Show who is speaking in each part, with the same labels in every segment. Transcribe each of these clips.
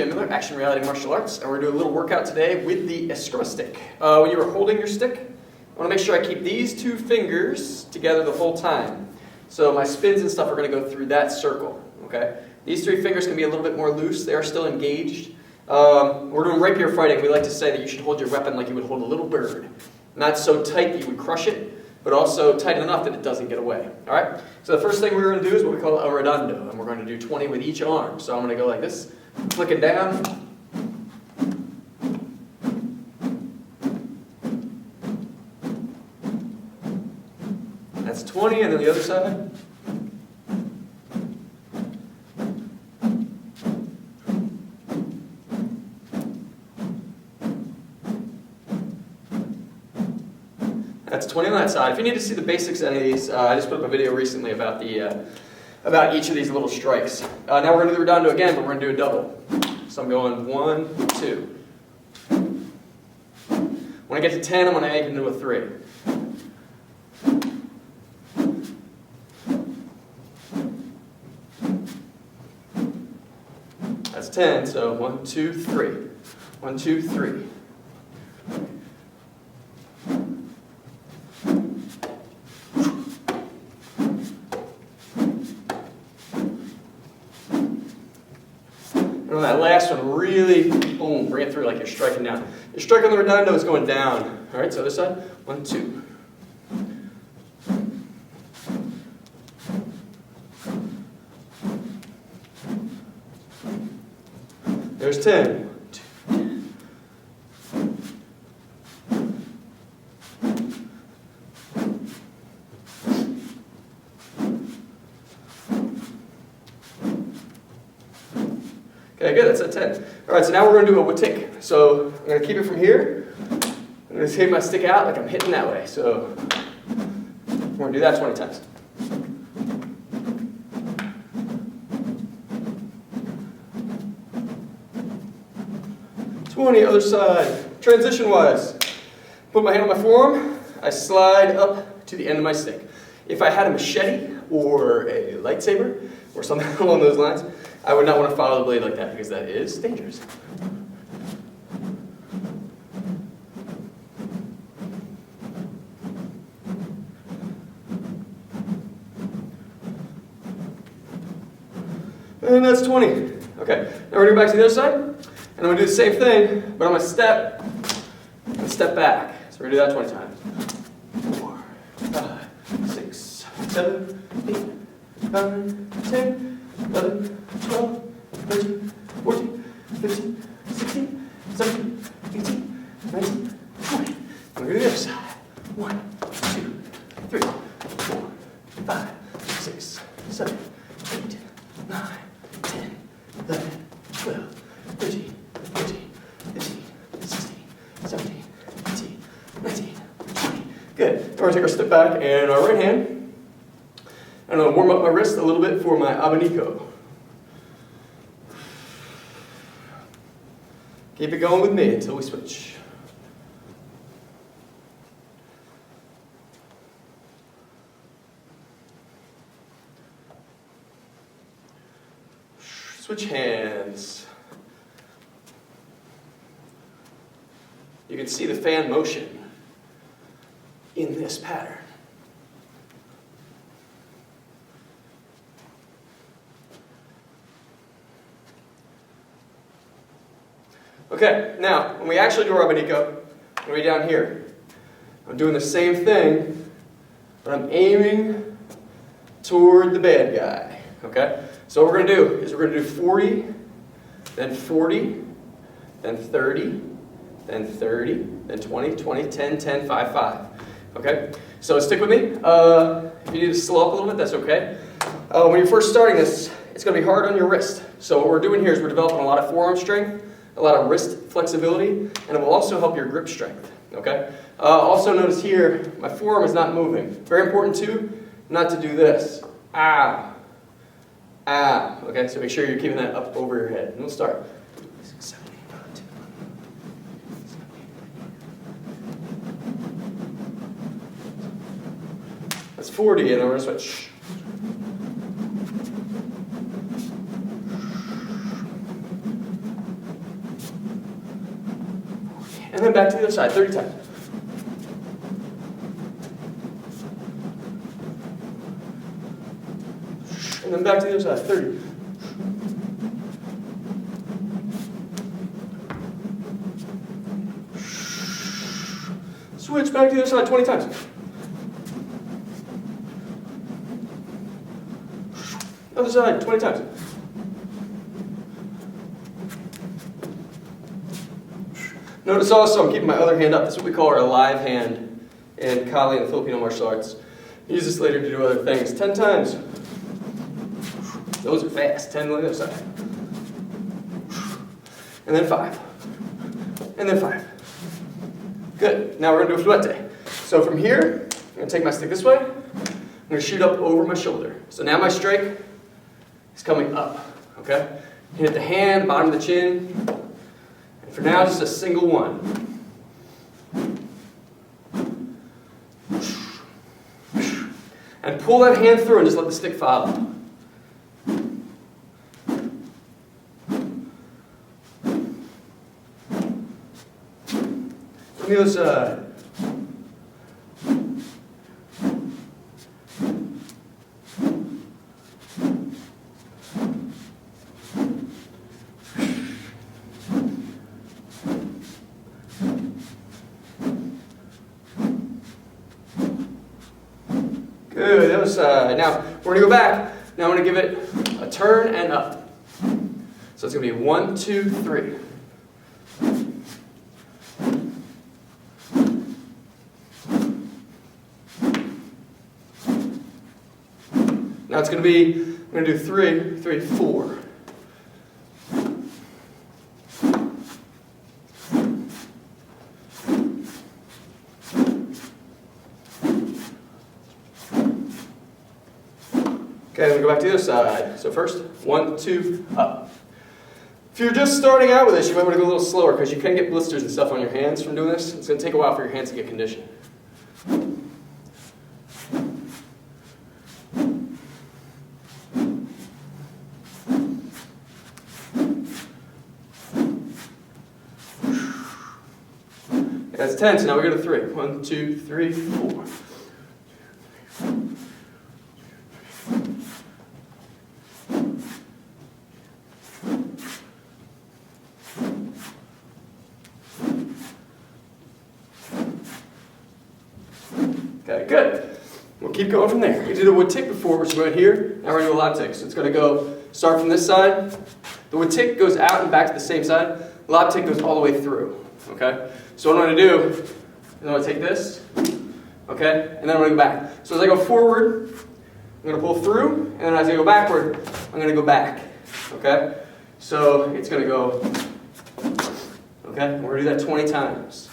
Speaker 1: Jim Miller, Action Reality Martial Arts, and we're going to do a little workout today with the Escrima stick. When you are holding your stick, I want to make sure I keep these two fingers together the whole time. So my spins and stuff are going to go through that circle. Okay? These three fingers can be a little bit more loose. They are still engaged. We're doing rapier fighting. We like to say that you should hold your weapon like you would hold a little bird. Not so tight that you would crush it, but also tight enough that it doesn't get away. All right? So the first thing we're going to do is what we call a redondo, and we're going to do 20 with each arm. So I'm going to go like this, flicking down. That's 20, and then the other side. That's 20 on that side. If you need to see the basics of any of these, I just put up a video recently about the about each of these little strikes. Now we're going to do the redondo again, but we're going to do a double. So I'm going 1, 2. When I get to 10, I'm going to make it into a 3. That's 10, so 1, 2, 3. 1, 2, 3. And on that last one, really, boom, bring it through like you're striking down. Your strike on the redondo is going down. All right, so other side, 1, 2. There's 10. 1, 2. Okay, good, that's a 10. All right, so now we're going to do a watik. So I'm going to keep it from here. I'm going to take my stick out like I'm hitting that way. So we're going to do that 20 times. Other side. Transition-wise, put my hand on my forearm, I slide up to the end of my stick. If I had a machete or a lightsaber or something along those lines, I would not want to follow the blade like that because that is dangerous. And that's 20. Okay, now we're going to go back to the other side. And I'm going to do the same thing, but I'm going to step and step back. So we're going to do that 20 times. 4, 5, 6, 7, 8, 9, 10, 11, 12, 13, 14, 15, 16, 17, 18, 19, 20. I'm going to do the other side. 1, 2, 3, 4, 5, 6, 7, 8, 9, 10, 11, 12, 13, 14, 15, 16, 17, 18, 19, 20. Good. We're going to take our step back and our right hand. I'm going to warm up my wrist a little bit for my abanico. Keep it going with me until we switch. Switch hands. You can see the fan motion in this pattern. Okay, now, when we actually do our abanico, I'm going to be down here. I'm doing the same thing, but I'm aiming toward the bad guy. Okay? So what we're going to do is we're going to do 40, then 40, then 30, then 30, then 20, 20, 10, 10, 5, 5. Okay? So stick with me. If you need to slow up a little bit, that's okay. When you're first starting this, it's going to be hard on your wrist. So what we're doing here is we're developing a lot of forearm strength, a lot of wrist flexibility, and it will also help your grip strength. Okay? Also notice here, my forearm is not moving. Very important too, not to do this. Ow. Ow. Okay, so make sure you're keeping that up over your head. And we'll start. 6, 7, 8, 9, 10, 11. That's 40, and then we're going to switch. And then back to the other side, 30 times. And then back to the other side, 30. Switch back to the other side 20 times. Other side, 20 times. Notice also I'm keeping my other hand up. That's what we call our alive hand in Kali and Filipino martial arts. Use this later to do other things. 10 times. Those are fast. 10 on the other side. And then 5. And then 5. Good. Now we're going to do a fluete. So from here, I'm going to take my stick this way. I'm going to shoot up over my shoulder. So now my strike is coming up. Okay? Hit the hand, bottom of the chin. And for now, just a single one. And pull that hand through and just let the stick follow. From the other side. Good, the other side. Now, we're going to go back. Now I'm going to give it a turn and up. So it's going to be 1, 2, 3. Now it's going to be, I'm going to do 3, 3, 4. Okay, I'm going to go back to the other side. So first, 1, 2, up. If you're just starting out with this, you might want to go a little slower because you can get blisters and stuff on your hands from doing this. It's going to take a while for your hands to get conditioned. That's 10, so now we go to 3. 1, 2, 3, 4. Okay, good. We'll keep going from there. We did a wood tick before, which went here. Now we're going to do a lob tick. So it's going to go, start from this side. The wood tick goes out and back to the same side. Lob tick goes all the way through. Okay? So what I'm going to do is I'm going to take this, okay, and then I'm going to go back. So as I go forward, I'm going to pull through, and then as I go backward, I'm going to go back. Okay? So it's going to go, okay, we're going to do that 20 times.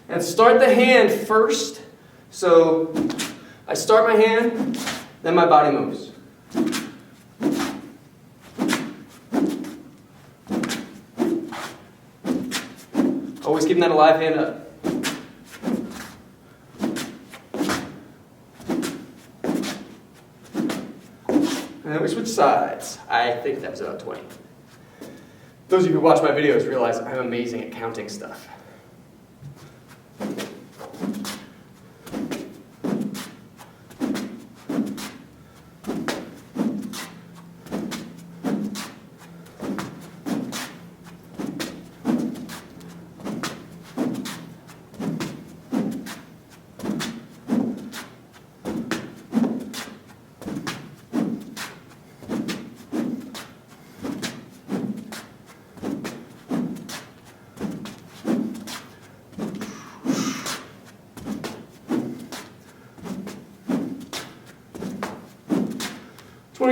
Speaker 1: And start the hand first. So I start my hand, then my body moves. Always keeping that alive hand up. And then we switch sides. I think that was about 20. Those of you who watch my videos realize I'm amazing at counting stuff.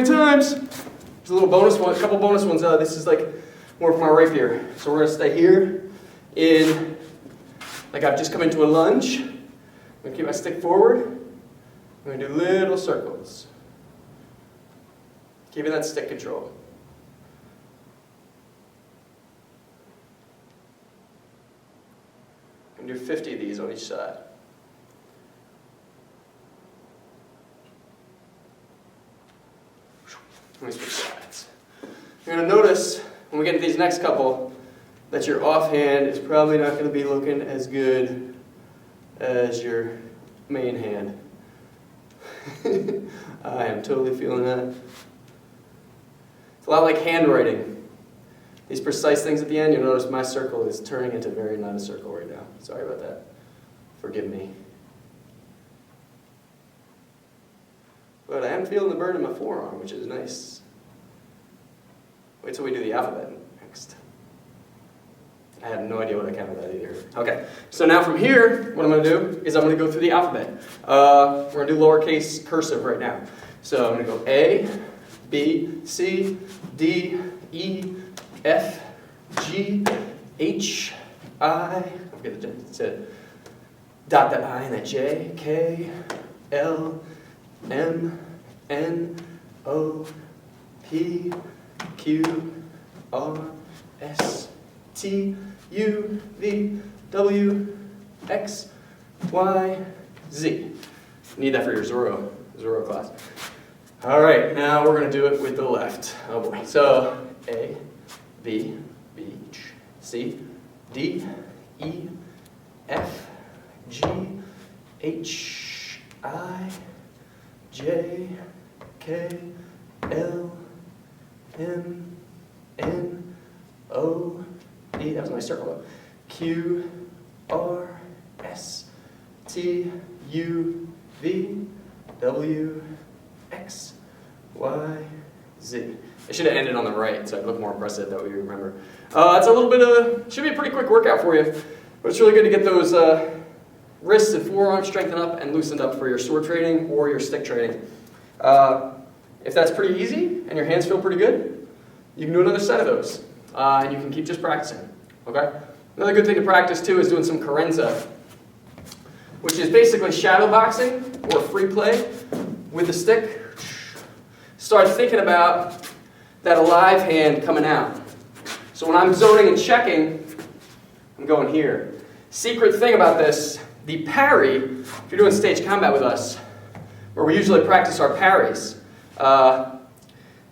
Speaker 1: Times. There's a little bonus one, a couple bonus ones. This is like more from our rapier. So we're going to stay here in, like I've just come into a lunge. I'm going to keep my stick forward. I'm going to do little circles. Keeping that stick control. I'm going to do 50 of these on each side. these next couple that your offhand is probably not going to be looking as good as your main hand. I am totally feeling that. It's a lot like handwriting. These precise things at the end, you'll notice my circle is turning into very not a circle right now. Sorry about that. Forgive me. But I am feeling the burn in my forearm, which is nice. Wait till we do the alphabet next. I had no idea what I counted that either. Okay, so now from here, what I'm going to do is I'm going to go through the alphabet. We're going to do lowercase cursive right now. So I'm going to go A, B, C, D, E, F, G, H, I forget the said dot that I and that J, K, L, M, N, O, P, Q, R, S, T, U, V, W, X, Y, Z. Need that for your Zorro class. All right, now we're going to do it with the left. Oh boy. So A, B, C, D, E, F, G, H, I, J, K, L, M, N, O, P, that was my circle, Q, R, S, T, U, V, W, X, Y, Z. I should have ended on the right so I'd look more impressive, that way you remember. It's a little bit of, should be a pretty quick workout for you, but it's really good to get those wrists and forearms strengthened up and loosened up for your sword training or your stick training. If that's pretty easy and your hands feel pretty good, you can do another set of those. And you can keep just practicing, okay? Another good thing to practice too is doing some carenza, which is basically shadow boxing or free play with the stick. Start thinking about that alive hand coming out. So when I'm zoning and checking, I'm going here. Secret thing about this, the parry, if you're doing stage combat with us, where we usually practice our parries, the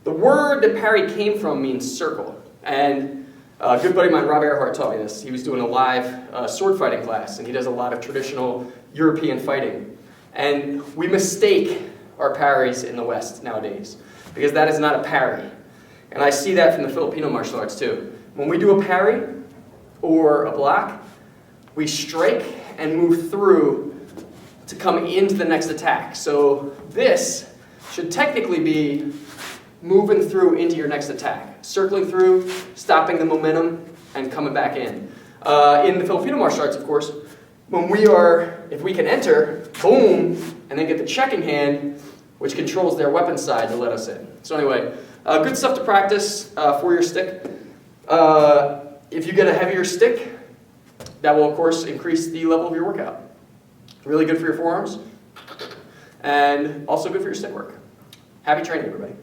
Speaker 1: word that parry came from means circle. And a good buddy of mine, Rob Earhart, taught me this. He was doing a live sword fighting class, and he does a lot of traditional European fighting. And we mistake our parries in the West nowadays, because that is not a parry. And I see that from the Filipino martial arts too. When we do a parry or a block, we strike and move through to come into the next attack. So this should technically be moving through into your next attack, circling through, stopping the momentum, and coming back in. In the Filipino martial arts, of course, if we can enter, boom, and then get the checking hand, which controls their weapon side to let us in. So anyway, good stuff to practice for your stick. If you get a heavier stick, that will, of course, increase the level of your workout. Really good for your forearms, and also good for your stick work. Happy training, everybody.